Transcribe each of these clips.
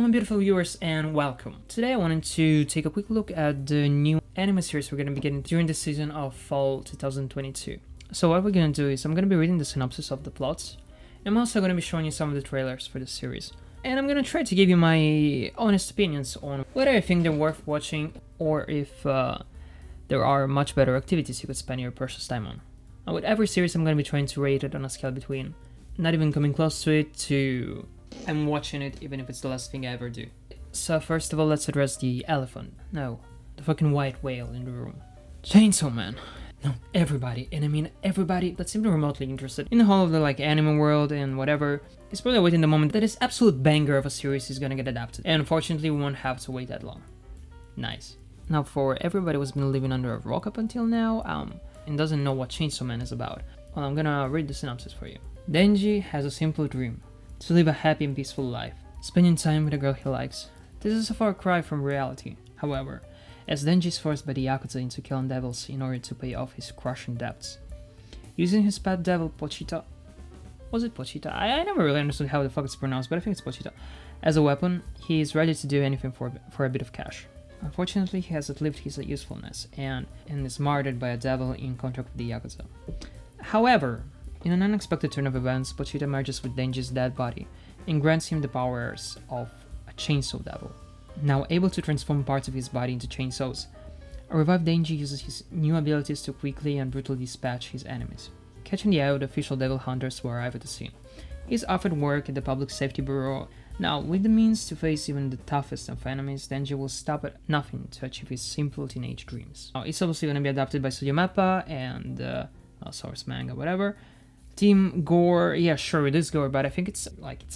my beautiful viewers, and welcome. Today I wanted to take a quick look at the new anime series we're going to be getting during the season of fall 2022. So what we're going to do is I'm going to be reading the synopsis of the plots. I'm also going to be showing you some of the trailers for the series. And I'm going to try to give you my honest opinions on whether I think they're worth watching or if there are much better activities you could spend your precious time on. And with every series I'm going to be trying to rate it on a scale between not even coming close to it to I'm watching it even if it's the last thing I ever do. So first of all, let's address the elephant. No, the fucking white whale in the room. Chainsaw Man. No, everybody, and I mean everybody that's even remotely interested in the whole of the anime world and whatever is probably waiting the moment that this absolute banger of a series is gonna get adapted. And unfortunately, we won't have to wait that long. Nice. Now, for everybody who's been living under a rock up until now, and doesn't know what Chainsaw Man is about, well, I'm gonna read the synopsis for you. Denji has a simple dream: to live a happy and peaceful life, spending time with a girl he likes. This is a far cry from reality, however, as Denji is forced by the Yakuza into killing devils in order to pay off his crushing debts. Using his pet devil Pochita, was it Pochita? I never really understood how the fuck it's pronounced, but I think it's Pochita. As a weapon, he is ready to do anything for a bit of cash. Unfortunately, he has outlived his usefulness and is martyred by a devil in contract with the Yakuza. However, in an unexpected turn of events, Pochita merges with Denji's dead body and grants him the powers of a chainsaw devil. Now able to transform parts of his body into chainsaws, a revived Denji uses his new abilities to quickly and brutally dispatch his enemies. Catching the eye of the official devil hunters who arrive at the scene, he is offered work at the Public Safety Bureau. Now, with the means to face even the toughest of enemies, Denji will stop at nothing to achieve his simple teenage dreams. Now, it's obviously going to be adapted by Studio Mappa and source manga, whatever. Team Gore, yeah, sure, it is gore, but I think it's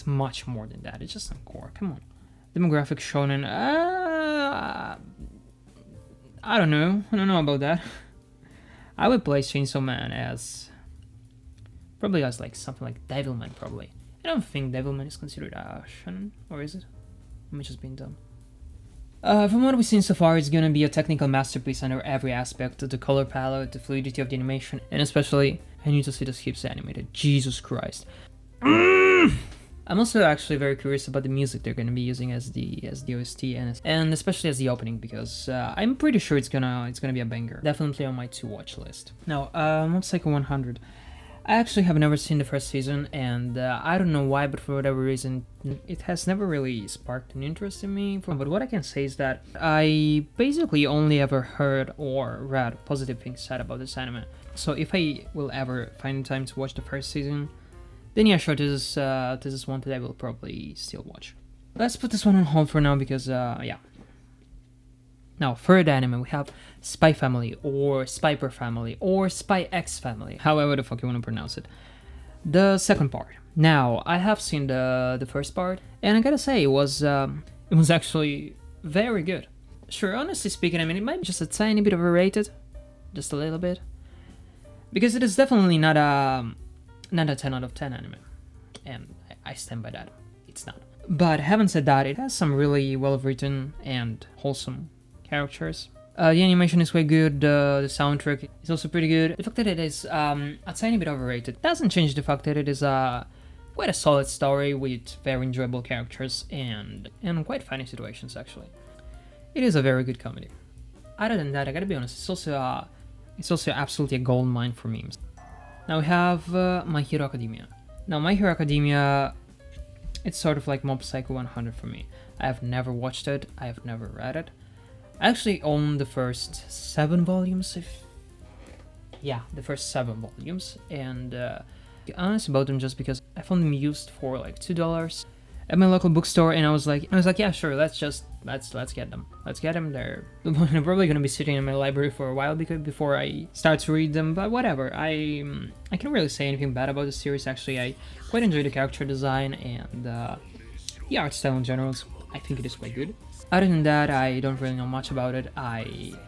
much more than that. It's just not gore. Come on. Demographic shonen. I don't know about that. I would place Chainsaw Man as probably as something like Devilman. Probably. I don't think Devilman is considered a shonen, or is it? Am I just being dumb? From what we've seen so far, it's gonna be a technical masterpiece under every aspect: the color palette, the fluidity of the animation, and especially, I need to see the skips animated. Jesus Christ. I'm also actually very curious about the music they're gonna be using as the OST and especially as the opening, because I'm pretty sure it's gonna be a banger. Definitely on my to-watch list. Now, Mob Psycho 100. I actually have never seen the first season, and I don't know why, but for whatever reason, it has never really sparked an interest in me. But what I can say is that I basically only ever heard or read positive things said about this anime. So if I will ever find time to watch the first season, then yeah, sure, this is one that I will probably still watch. Let's put this one on hold for now because, yeah. Now, third anime, we have Spy Family, or Spyper Family, or Spy X Family, however the fuck you want to pronounce it. The second part. Now, I have seen the first part, and I gotta say, it was actually very good. Sure, honestly speaking, I mean, it might be just a tiny bit overrated, just a little bit, because it is definitely not a 10 out of 10 anime, and I stand by that. It's not. But having said that, it has some really well written and wholesome characters. The animation is quite good, the soundtrack is also pretty good. The fact that it is a tiny bit overrated doesn't change the fact that it is quite a solid story with very enjoyable characters and quite funny situations, actually. It is a very good comedy. Other than that, I gotta be honest, it's also absolutely a gold mine for memes. Now we have My Hero Academia. Now My Hero Academia, it's sort of like Mob Psycho 100 for me. I have never watched it, I have never read it. I actually own the first 7 volumes, the first 7 volumes, and be honest about them just because I found them used for like $2 at my local bookstore, and I was like, yeah, sure, let's get them. Let's get them. They're probably gonna be sitting in my library for a while before I start to read them, but whatever. I can't really say anything bad about the series. Actually, I quite enjoy the character design and the art style in general. I think it is quite good. Other than that, I don't really know much about it.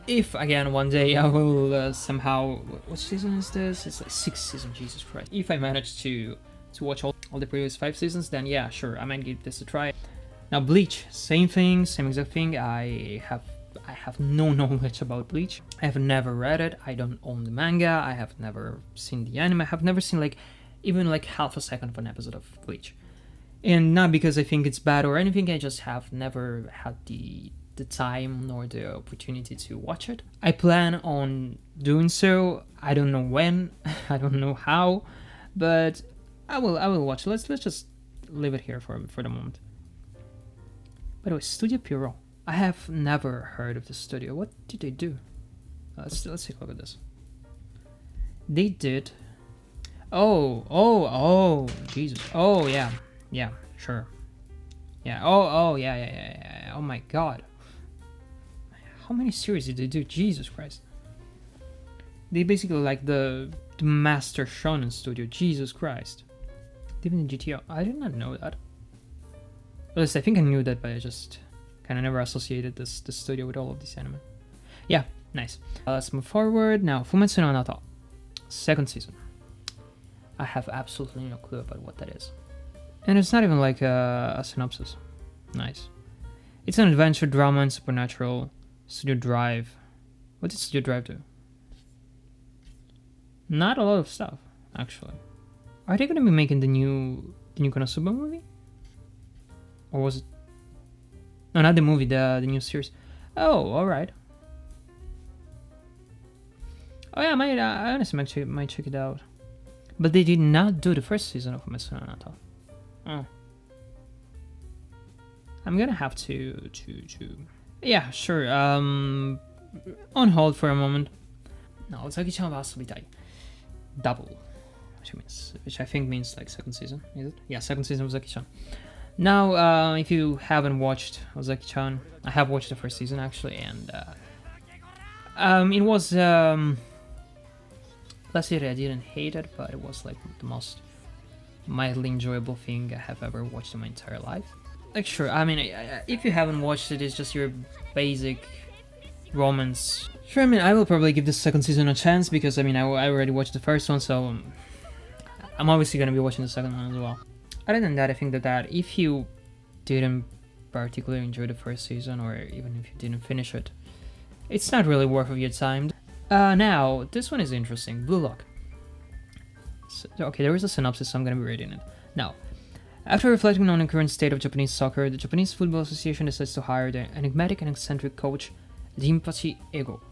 If again one day I will somehow, what season is this? It's like 6th season, Jesus Christ. If I manage to watch all the previous 5 seasons, then yeah, sure, I might give this a try. Now Bleach, same thing, same exact thing. I have no knowledge about Bleach. I have never read it. I don't own the manga. I have never seen the anime. I have never seen even half a second of an episode of Bleach. And not because I think it's bad or anything, I just have never had the time nor the opportunity to watch it. I plan on doing so. I don't know when, I don't know how, but I will watch it. Let's just leave it here for the moment. By the way, Studio Pierrot. I have never heard of the studio. What did they do? Let's take a look at this. They did. Oh, Jesus. Oh yeah, sure. Yeah. Oh yeah. Oh my God. How many series did they do? Jesus Christ. They basically like the master shonen studio. Jesus Christ. Even in GTO. I did not know that. At least I think I knew that, but I just kind of never associated this studio with all of these anime. Yeah, nice. Let's move forward. Now, Fumetsu no Anata. Second season. I have absolutely no clue about what that is. And it's not even like a synopsis. Nice. It's an adventure, drama, and supernatural. Studio Drive. What did Studio Drive do? Not a lot of stuff, actually. Are they going to be making the new Konosuba movie? Or was it? No, not the movie, the new series. Oh, alright. Oh yeah, I honestly might check it out. But they did not do the first season of Fumetsu no Anata. Oh. I'm gonna have to... Yeah, sure. On hold for a moment. No, Ozaki Chan wa asobitai. Double. Which I think means like second season, is it? Yeah, second season of Ozaki Chan. Now, if you haven't watched Ozaki Chan, I have watched the first season actually, and it was let's say that I didn't hate it, but it was like the most mildly enjoyable thing I have ever watched in my entire life. Like, sure, I mean, if you haven't watched it, it's just your basic romance. Sure, I mean, I will probably give the second season a chance because I mean, I already watched the first one, so I'm obviously gonna be watching the second one as well. Other than that, I think that if you didn't particularly enjoy the first season, or even if you didn't finish it, it's not really worth of your time. Now, this one is interesting. Blue Lock. So, okay, there is a synopsis, so I'm going to be reading it. Now, after reflecting on the current state of Japanese soccer, the Japanese Football Association decides to hire the enigmatic and eccentric coach Jinpachi Ego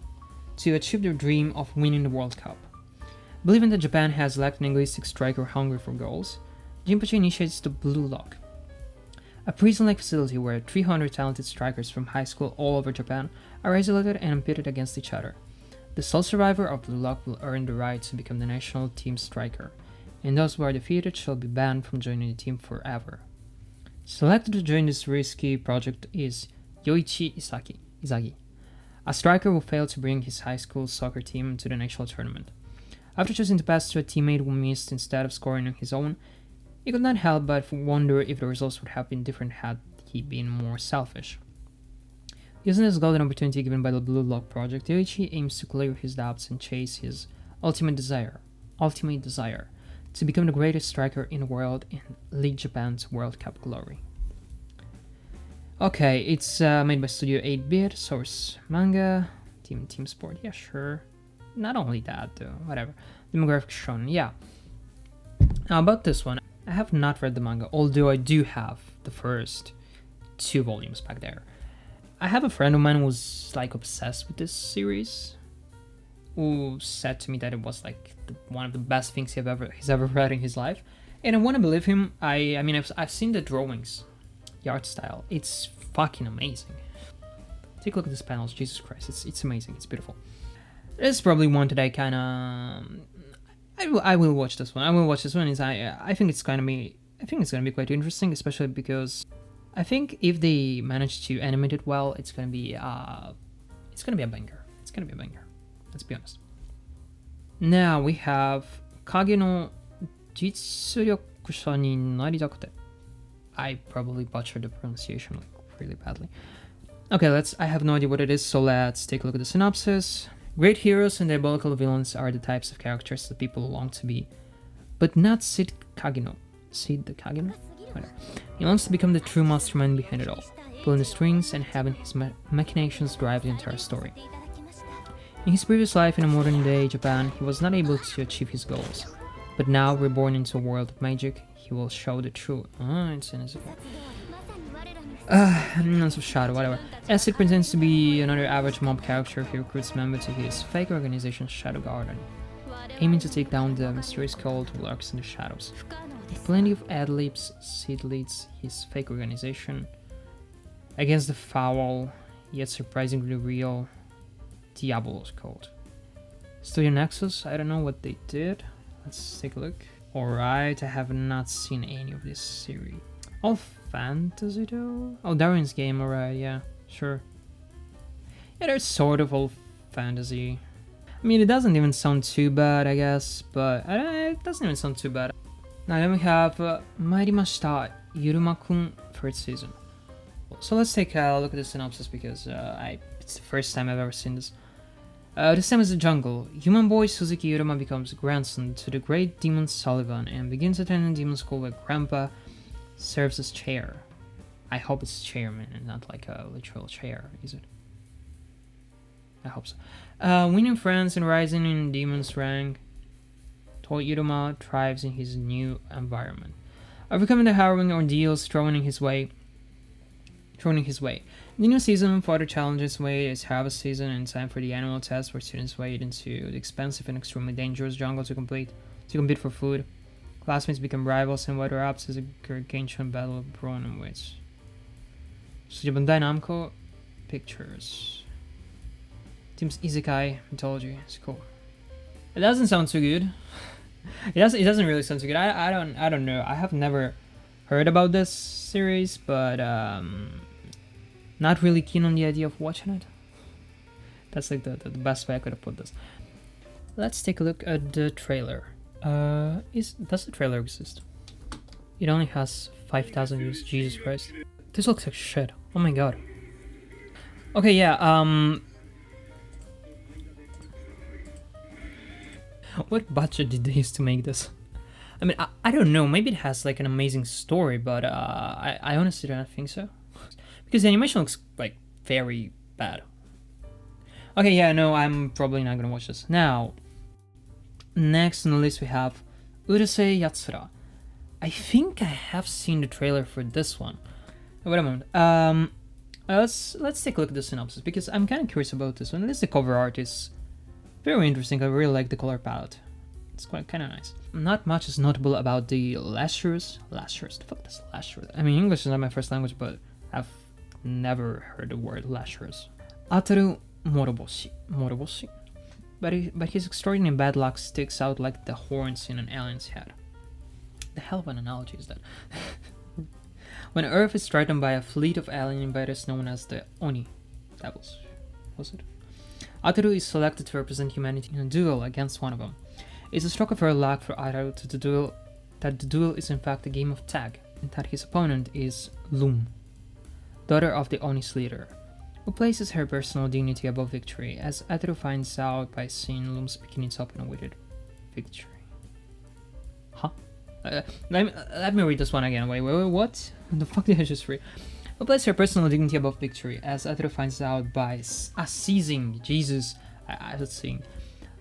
to achieve their dream of winning the World Cup. Believing that Japan has lacked an egoistic striker hungry for goals, Jinpachi initiates the Blue Lock, a prison-like facility where 300 talented strikers from high school all over Japan are isolated and pitted against each other. The sole survivor of Blue Lock will earn the right to become the national team striker, and those who are defeated shall be banned from joining the team forever. Selected to join this risky project is Yoichi Izagi, a striker who failed to bring his high school soccer team to the national tournament. After choosing to pass to a teammate who missed instead of scoring on his own, he could not help but wonder if the results would have been different had he been more selfish. Using this golden opportunity given by the Blue Lock project, Yoichi aims to clear his doubts and chase his ultimate desire to become the greatest striker in the world and lead Japan's World Cup glory. Okay, it's made by Studio 8-Bit, source manga, team sport, yeah sure. Not only that though, whatever. Demographic shown, yeah. Now about this one, I have not read the manga, although I do have the first 2 volumes back there. I have a friend of mine who was like obsessed with this series, who said to me that it was like one of the best things he's ever read in his life, and I want to believe him. I mean I've seen the drawings, the art style. It's fucking amazing. Take a look at these panels. Jesus Christ, it's amazing. It's beautiful. It's probably one that I kind of I will watch this one. I will watch this one. I think it's gonna be quite interesting, especially because I think if they manage to animate it well, it's gonna be a banger. It's gonna be a banger. Let's be honest. Now we have Kage no Jitsuryokusha ni naritakute. I probably butchered the pronunciation like really badly. Okay, I have no idea what it is, so let's take a look at the synopsis. Great heroes and diabolical villains are the types of characters that people long to be, but not Sid Kageno. Sid the Kageno? Whatever. He longs to become the true mastermind behind it all, pulling the strings and having his machinations drive the entire story. In his previous life in a modern day Japan, he was not able to achieve his goals, but now, reborn into a world of magic, he will show the truth. It's in his Nuance of Shadow, whatever. Acid pretends to be another average mob character. He recruits members to his fake organization Shadow Garden, aiming to take down the mysterious cult who lurks in the shadows. With plenty of ad-libs, Sid leads his fake organization against the foul, yet surprisingly real, Diabolos cult. Studio Nexus, I don't know what they did. Let's take a look. Alright, I have not seen any of this series. All fantasy though? Oh, Darwin's Game, alright, yeah, sure. Yeah, they're sort of all fantasy. I mean, it doesn't even sound too bad, I guess, but it doesn't even sound too bad. Now then we have Mairimashita, Yuruma-kun, third season. So let's take a look at the synopsis because it's the first time I've ever seen this. This time is the jungle. Human boy Suzuki Yuruma becomes grandson to the great demon Sullivan and begins attending demon school where grandpa serves as chair. I hope it's chairman and not like a literal chair, is it? I hope so. Winning friends and rising in demon's rank, Toy Yuruma thrives in his new environment. Overcoming the harrowing ordeals thrown in his way. The new season, further challenges way is harvest season and time for the annual test where students wade into the expensive and extremely dangerous jungle to compete for food. Classmates become rivals and weather ups as a gargantuan battle of brawn and wits. Studio Bandai Namco Pictures. Teams Isekai Mythology. It's cool. It doesn't sound too good. It doesn't really sound too good. I don't know. I have never heard about this series, but not really keen on the idea of watching it. That's like the best way I could have put this. Let's take a look at the trailer. Does the trailer exist? It only has 5,000 views. Jesus Christ. This looks like shit. Oh my god. Okay, yeah, what budget did they use to make this? I mean, I don't know. Maybe it has like an amazing story, but I honestly don't think so. Because the animation looks like very bad. Okay, yeah, no, I'm probably not gonna watch this. Now, next on the list we have Urusei Yatsura. I think I have seen the trailer for this one. Wait a moment. Let's take a look at the synopsis because I'm kind of curious about this one. At least the cover art is very interesting. I really like the color palette. It's quite kind of nice. Not much is notable about the Lashers. The fuck is Lashers? I mean, English is not my first language, but I've never heard the word Lashers. Ataru Moroboshi. But his extraordinary bad luck sticks out like the horns in an alien's head. The hell of an analogy is that? When Earth is threatened by a fleet of alien invaders known as the Oni Devils, was it? Ataru is selected to represent humanity in a duel against one of them. It's a stroke of her luck for Ataru that the duel is in fact a game of tag, and that his opponent is Loom, daughter of the Oni's leader, who places her personal dignity above victory, as Ataru finds out by seeing Loom's bikini top and awaited victory. Huh? Let me read this one again. Wait, what? The fuck did I just read? Who places her personal dignity above victory, as Ataru finds out by seizing Jesus. I was seeing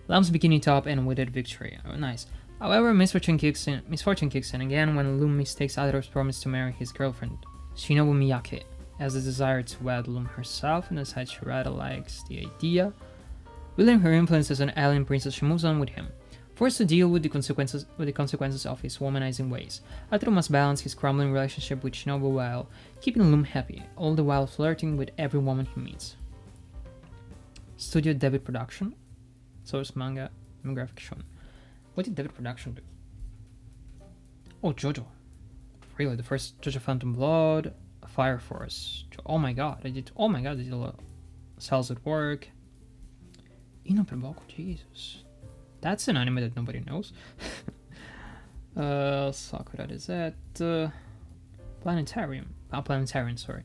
Loom's bikini top and awaited victory. Oh, nice. However, misfortune kicks in again when Loom mistakes Ataru's promise to marry his girlfriend, Shinobu Miyake, as a desire to wed Loom herself, and decides she rather likes the idea. Wielding her influence as an alien princess, she moves on with him. Forced to deal with the consequences of his womanizing ways, Ataru must balance his crumbling relationship with Shinobu while keeping Loom happy, all the while flirting with every woman he meets. Studio David Production. Source manga and graphic shown. What did David Production do? Oh, JoJo. Really, the first JoJo Phantom Blood, Fire Force. Oh my god, they did a lot. Cells at Work. Inopreboko, Jesus. That's an anime that nobody knows. Sakura is that Planetarium. Planetarium, sorry.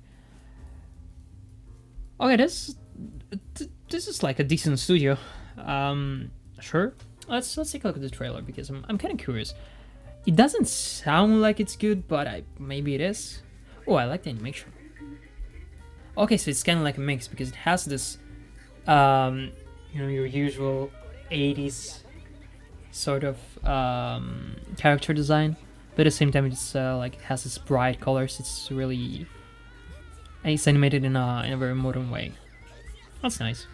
Okay, this is like a decent studio. Sure. Let's take a look at the trailer because I'm kind of curious. It doesn't sound like it's good, but maybe it is. Oh, I like the animation. Okay, so it's kind of like a mix because it has this, your usual 80s sort of character design, but at the same time it's like it has this bright colors. It's really, and it's animated in a very modern way. That's nice.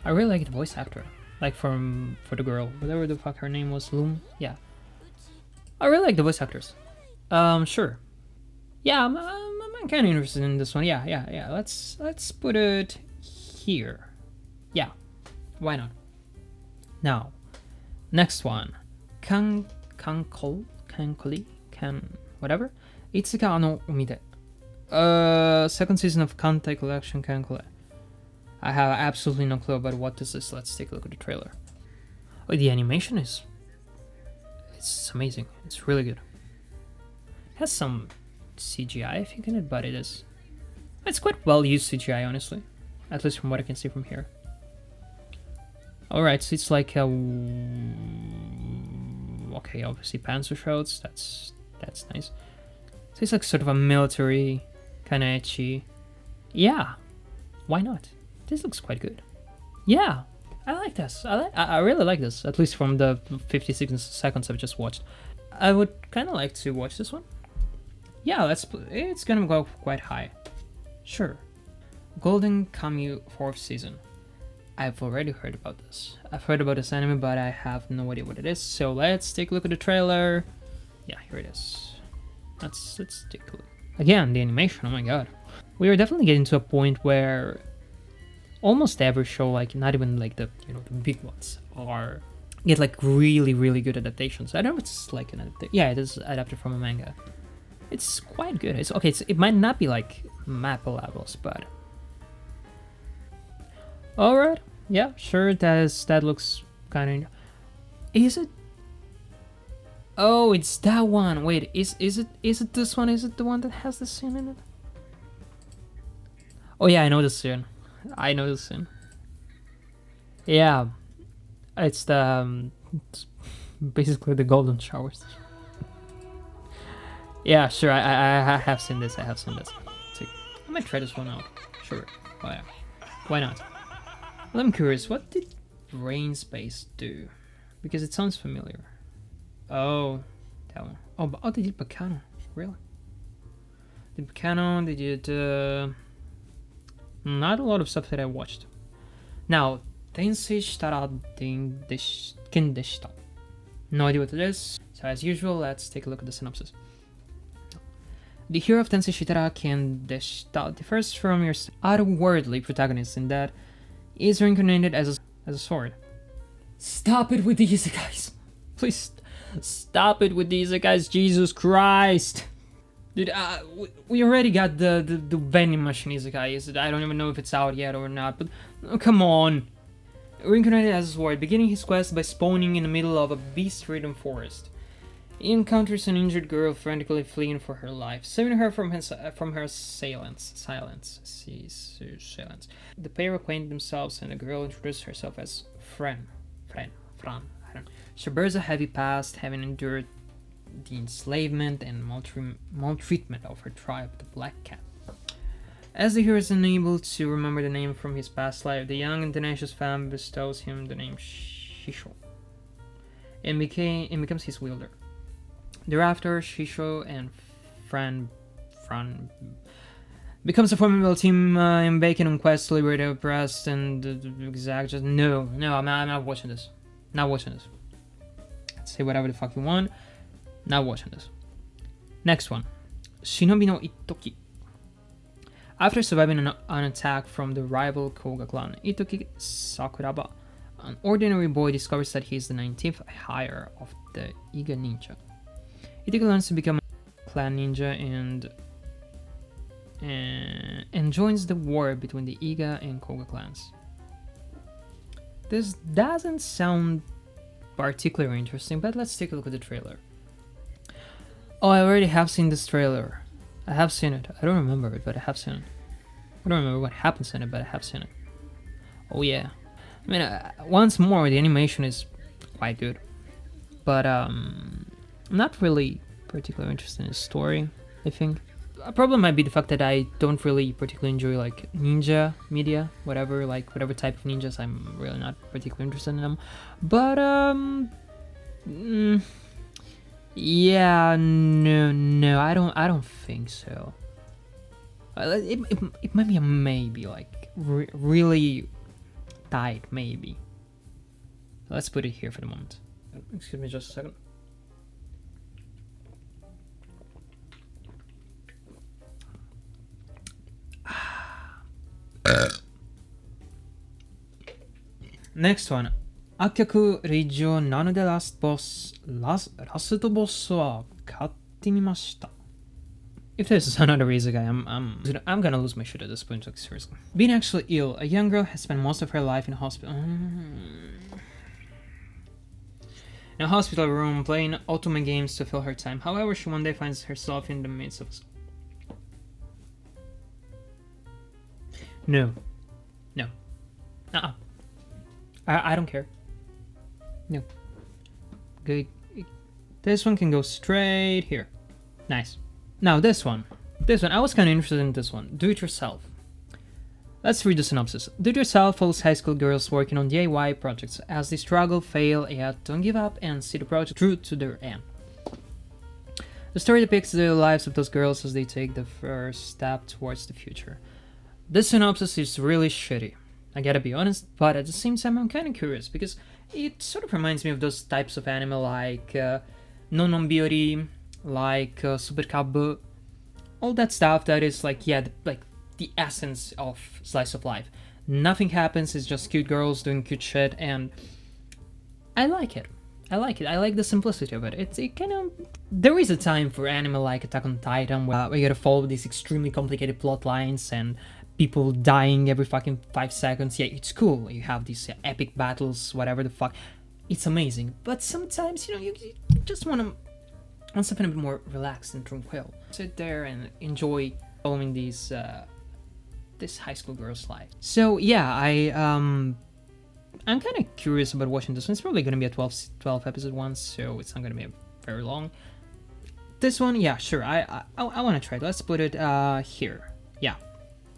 I really like the voice actor, like for the girl, whatever the fuck her name was, Loom. Yeah, I really like the voice actors. Sure. Yeah, I'm kind of interested in this one. Yeah. Let's put it here. Yeah, why not? Now, next one, whatever. Itsuka no Umide. Second season of Kantai Collection Kankole. I have absolutely no clue about what this is. Let's take a look at the trailer. Oh, the animation it's amazing. It's really good. It has some CGI, I think, in it, but it's quite well used CGI, honestly. At least from what I can see from here. Alright, so it's like a... Okay, obviously panzer shrouds. That's nice. So it's like sort of a military, kind of ecchi. Yeah, why not? This looks quite good. Yeah, I like this. I really like this, at least from the 56 seconds I've just watched. I would kind of like to watch this one. Yeah, it's gonna go quite high. Sure. Golden Kamuy 4th season. I've already heard about this. I've heard about this anime, but I have no idea what it is. So let's take a look at the trailer. Yeah, here it is. Let's take a look. Again, the animation, oh my god. We are definitely getting to a point where almost every show, like not even like the the big ones, get like really good adaptations. I don't know if it's like an adaptation. Yeah, it is adapted from a manga. It's quite good. It might not be like Mappa levels, but alright. Yeah, sure. That looks kind of. Is it? Oh, it's that one. Wait, is it this one? Is it the one that has the scene in it? Oh yeah, I know the scene. Yeah, it's the it's basically the golden showers. Yeah, sure. I have seen this. I might try this one out. Sure. Why not? Well, I'm curious. What did Brainspace do? Because it sounds familiar. Oh, that one. Oh, they did Bacano. Really? They did Bacano. They did not a lot of stuff that I watched. Now, Tensei Shitara Ken Deshita. No idea what it is. So as usual, let's take a look at the synopsis. The hero of Tensei Shitara Ken Deshita differs from your otherworldly protagonist in that he is reincarnated as a sword. Stop it with the isekais. Please stop it with the isekais, Jesus Christ. Dude, we already got the vending machine isekai. I don't even know if it's out yet or not, but come on. Reincarnated as a sword, beginning his quest by spawning in the middle of a beast-ridden forest. He encounters an injured girl frantically fleeing for her life, saving her from her assailants. The pair acquaint themselves, and the girl introduces herself as Fran. I don't know. She bears a heavy past, having endured the enslavement and maltreatment of her tribe, the Black Cat. As the hero is unable to remember the name from his past life, the young and tenacious femme bestows him the name Shisho, and becomes his wielder. Thereafter, Shisho and Fran becomes a formidable team embarking on quest to liberate the oppressed and No, I'm not watching this. Say whatever the fuck you want. Not watching this. Next one. Shinobi no Itoki. After surviving an attack from the rival Koga clan, Itoki Sakuraba, an ordinary boy, discovers that he is the 19th hire of the Iga Ninja. Itoki learns to become a clan ninja and joins the war between the Iga and Koga clans. This doesn't sound particularly interesting, but let's take a look at the trailer. Oh, I already have seen this trailer. I have seen it. I don't remember it, but I have seen it. I don't remember what happens in it, but I have seen it. Oh yeah. I mean, once more, the animation is quite good. But I'm not really particularly interested in the story, I think. a problem might be the fact that I don't really particularly enjoy like ninja media, whatever type of ninjas. I'm really not particularly interested in them. But mm, yeah, no, I don't think so. It might be a maybe, like really tight maybe. Let's put it here for the moment. Excuse me just a second. Next one. 悪曲レイジオなのでラストボスは買ってみました。If this is another Riza guy, I'm gonna lose my shit at this point, like seriously. Being actually ill, a young girl has spent most of her life in a hospital. In a hospital room, playing Otome games to fill her time. However, she one day finds herself in the midst of... No. I don't care. No. Good. This one can go straight here. Nice. Now this one. I was kind of interested in this one. Do it yourself. Let's read the synopsis. Do it yourself follows high school girls working on DIY projects as they struggle, fail, yet don't give up and see the project through to their end. The story depicts the lives of those girls as they take the first step towards the future. This synopsis is really shitty, I gotta be honest, but at the same time I'm kind of curious because it sort of reminds me of those types of anime like No Non Biori, like Super Cub, all that stuff that is like, yeah, like the essence of slice of life. Nothing happens, it's just cute girls doing cute shit, and I like it. I like the simplicity of it. It kind of... There is a time for anime like Attack on Titan where you gotta follow these extremely complicated plot lines and people dying every fucking 5 seconds. Yeah, it's cool. You have these epic battles, whatever the fuck. It's amazing. But sometimes, you just want something a bit more relaxed and tranquil. Sit there and enjoy following these this high school girl's life. So yeah, I'm kind of curious about watching this one. It's probably gonna be a 12 episode one, so it's not gonna be very long. This one, yeah, sure. I want to try it. Let's put it here. Yeah.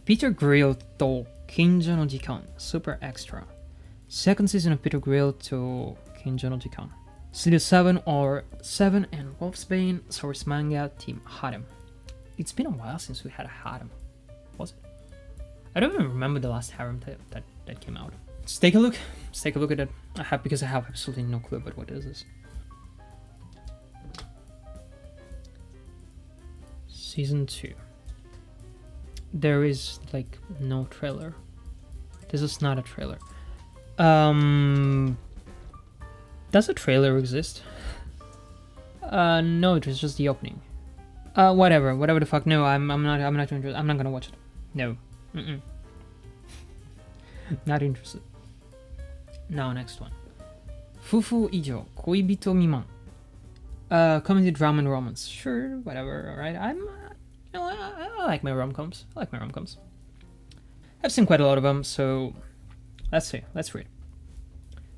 Peter Grill to Kinjo no Jikan, Super Extra. Second season of Peter Grill to Kinjo no Jikan. Studio 7 or 7 and Wolfsbane, source manga, team Harem. It's been a while since we had a Harem. Was it? I don't even remember the last Harem that came out. Let's take a look. Let's take a look at it. Because I have absolutely no clue about what is this. Season 2. There is like no trailer. This is not a trailer. Does a trailer exist? No, it was just the opening. Whatever the fuck. No, I'm not interested. I'm not gonna watch it. No. Not interested. Now, next one. Fufu Ijo, Koibito Miman. Comedy, drama, and romance. Sure, whatever, alright. I like my rom-coms. I've seen quite a lot of them, so let's see. Let's read.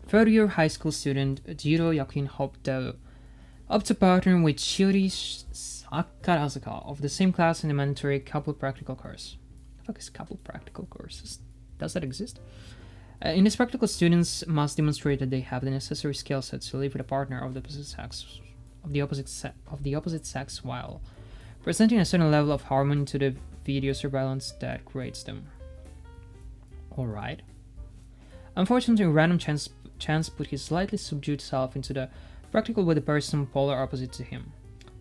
Third-year high school student Jiro Yakin hoped to partner with Shiori Sakuraba of the same class in the mandatory couple practical course. The fuck is couple practical courses? Does that exist? In this practical, students must demonstrate that they have the necessary skill sets to live with a partner of the opposite sex while presenting a certain level of harmony to the video surveillance that creates them. Alright. Unfortunately, random chance put his slightly subdued self into the practical with the person polar opposite to him,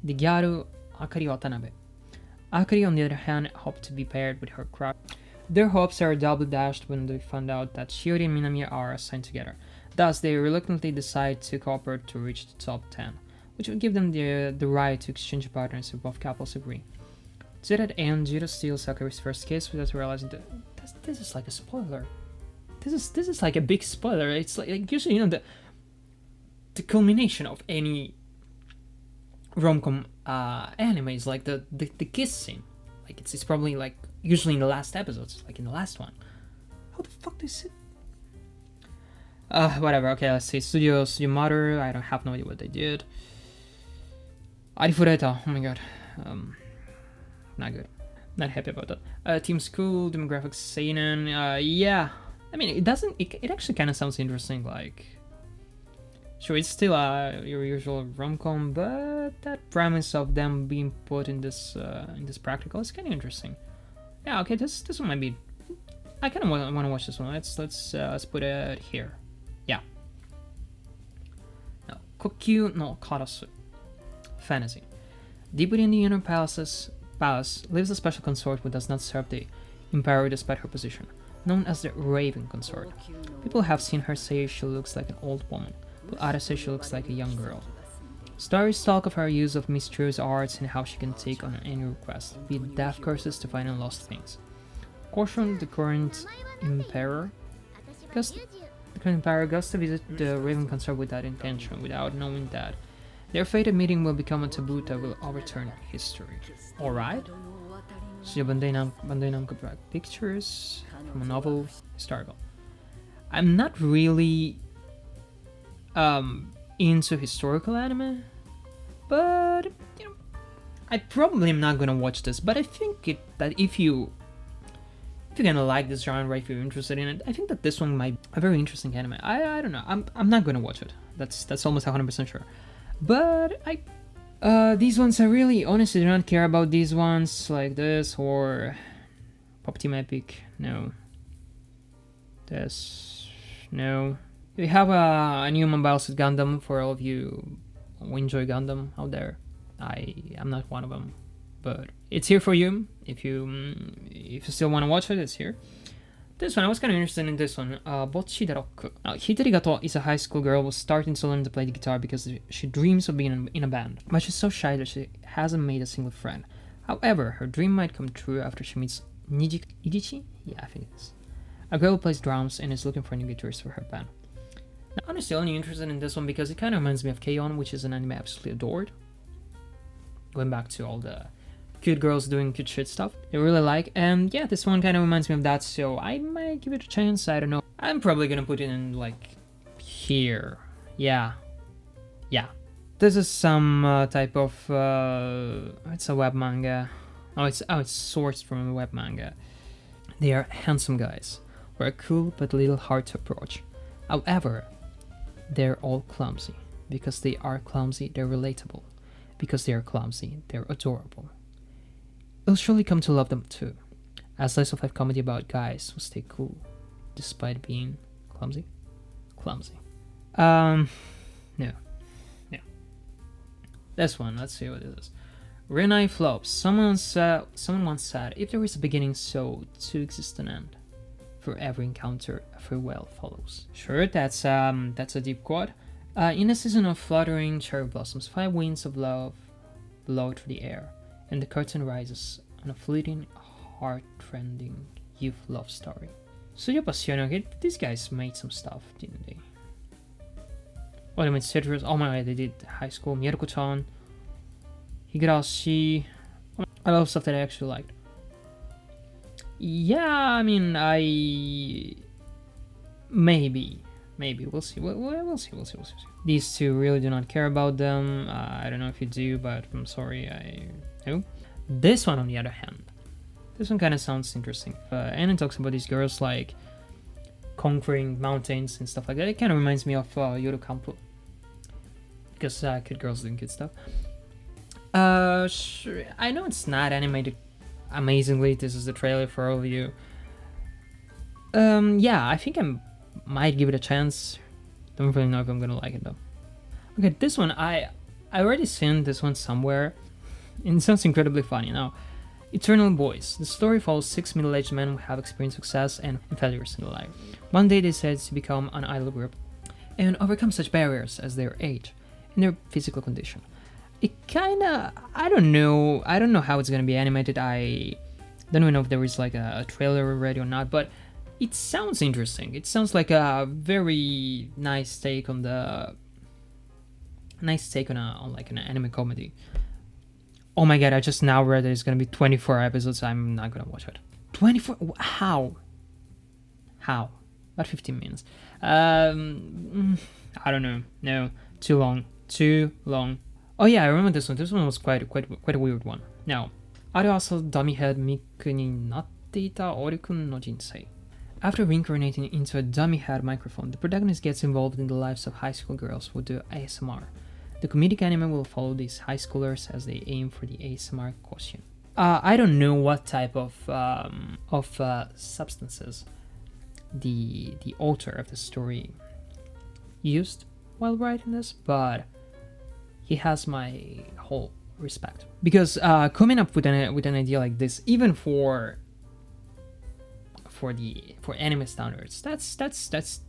the gyaru Akari Watanabe. Akari, on the other hand, hoped to be paired with her crush. Their hopes are double dashed when they find out that Shiori and Minami are assigned together. Thus, they reluctantly decide to cooperate to reach the top 10, which would give them the right to exchange partners if both couples agree. To that end, Jiro steals Sakuri's first kiss without realizing that this is like a spoiler. This is like a big spoiler. It's like usually, the culmination of any rom-com anime is like the kiss scene. Like it's probably like usually in the last episodes, like in the last one. How the fuck is it? Whatever. Okay, let's see. Studio Mother. I don't have no idea what they did. Arifureta. Oh my god. not good. Not happy about that. Team School, demographics, seinen. Yeah, I mean, it doesn't. It actually kind of sounds interesting. Like, sure, it's still your usual rom-com, but that premise of them being put in this practical is kind of interesting. Yeah, okay, this one might be. I kind of want to watch this one. Let's put it here. Yeah. Now, Kokyu no Karasu. Fantasy. Deep within the inner palace lives a special consort who does not serve the emperor despite her position, known as the Raven Consort. People have seen her say she looks like an old woman, but others say she looks like a young girl. Stories talk of her use of mysterious arts and how she can take on any request, be it death curses to find lost things. Caution, the current emperor goes to visit the Raven Consort without intention, without knowing that their fated meeting will become a taboo that will overturn history. Alright? So Bandai Namco Drag Pictures from a novel, historical. I'm not really into historical anime, but you know, I probably am not gonna watch this. But I think that if you're gonna like this genre, if you're interested in it, I think that this one might be a very interesting anime. I don't know. I'm not gonna watch it. That's almost 100% sure. But these ones I really honestly do not care about these ones like this or Pop Team Epic. No. This. No. We have a new mobile suit Gundam for all of you who enjoy Gundam out there. I'm not one of them, but it's here for you. If you still want to watch it, it's here. This one, I was kind of interested in this one. Bocchi da Rock. Now, Hitorigato is a high school girl who was starting to learn to play the guitar because she dreams of being in a band, but she's so shy that she hasn't made a single friend. However, her dream might come true after she meets Idichi? Yeah, I think it is. A girl who plays drums and is looking for a new guitarist for her band. Now, I'm honestly only interested in this one because it kind of reminds me of K-On!, which is an anime I absolutely adored. Going back to all the cute girls doing cute shit stuff I really like, and yeah, this one kind of reminds me of that, so I might give it a chance. I don't know. I'm probably gonna put it in like here. Yeah. This is some type of it's a web manga. Oh, it's sourced from a web manga. They are handsome guys who are cool but a little hard to approach. However, they're all clumsy. Because they are clumsy, they're relatable. Because they are clumsy, they're adorable. You'll surely come to love them too. A slice of life comedy about guys who stay cool despite being clumsy. No. This one, let's see what it is. Renai flops. Someone once said, if there is a beginning, so too exists an end. For every encounter, a farewell follows. Sure, that's a deep quote. In a season of fluttering cherry blossoms, 5 winds of love blow through the air, and the curtain rises on a fleeting, heart-rending youth love story. Studio Passione, okay, these guys made some stuff, didn't they? Oh, they made Citrus, oh my god, they did High School, Mieruko-chan, Higurashi, a lot of stuff that I actually liked. Yeah, I mean, maybe, we'll see, we'll see. These two really do not care about them. I don't know if you do, but I'm sorry, I do. This one, on the other hand, this one kind of sounds interesting. And it talks about these girls like conquering mountains and stuff like that. It kind of reminds me of Yoru Kampu, because kid girls doing kid stuff. Sure, I know it's not animated amazingly. This is the trailer for all of you. Yeah, I think I might give it a chance. Don't really know if I'm gonna like it though. Okay, this one I already seen this one somewhere. And it sounds incredibly funny. Now, Eternal Boys. The story follows 6 middle-aged men who have experienced success and failures in life. One day they decide to become an idol group and overcome such barriers as their age and their physical condition. It kinda, I don't know how it's gonna be animated. I don't even know if there is like a trailer already or not, but it sounds interesting. It sounds like a very nice take on on like an anime comedy. Oh my god, I just now read that it's gonna be 24 episodes. I'm not gonna watch it. 24? How? About 15 minutes. I don't know. No, too long. Oh yeah, I remember this one. This one was quite a weird one. Now, あれはそうダミヘッドミックになっていたオリ君の人生。After reincarnating into a dummy head microphone, the protagonist gets involved in the lives of high school girls who do ASMR. The comedic anime will follow these high schoolers as they aim for the ASMR quotient. I don't know what type of substances the author of the story used while writing this, but he has my whole respect, because coming up with an idea like this, even for anime standards, that's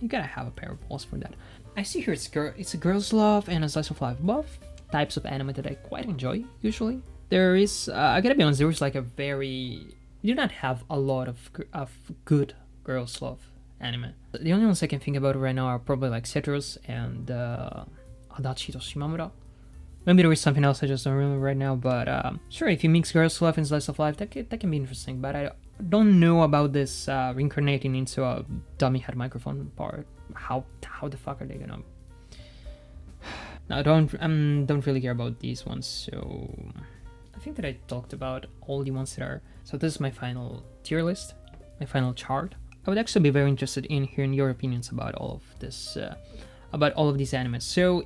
you gotta have a pair of balls for that. I see here it's a girl's love and a slice of life, both types of anime that I quite enjoy. Usually there is I gotta be honest, there is like a we do not have a lot of good girls love anime. The only ones I can think about right now are probably like Citrus and Adachi to Shimamura. Maybe there is something else I just don't remember right now, but sure, if you mix girls love and slice of life, that can be interesting, but I don't know about this reincarnating into a dummy head microphone part. How the fuck are they gonna... No, I don't really care about these ones, so I think that I talked about all the ones that are... So this is my final tier list, my final chart. I would actually be very interested in hearing your opinions about all of this, about all of these animes. So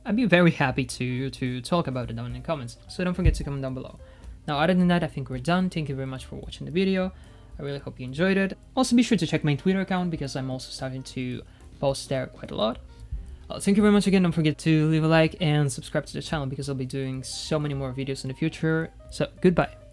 I'd be very happy to talk about it down in the comments, so don't forget to comment down below. Now, other than that, I think we're done. Thank you very much for watching the video. I really hope you enjoyed it. Also, be sure to check my Twitter account, because I'm also starting to post there quite a lot. Thank you very much again. Don't forget to leave a like and subscribe to the channel, because I'll be doing so many more videos in the future. So, goodbye.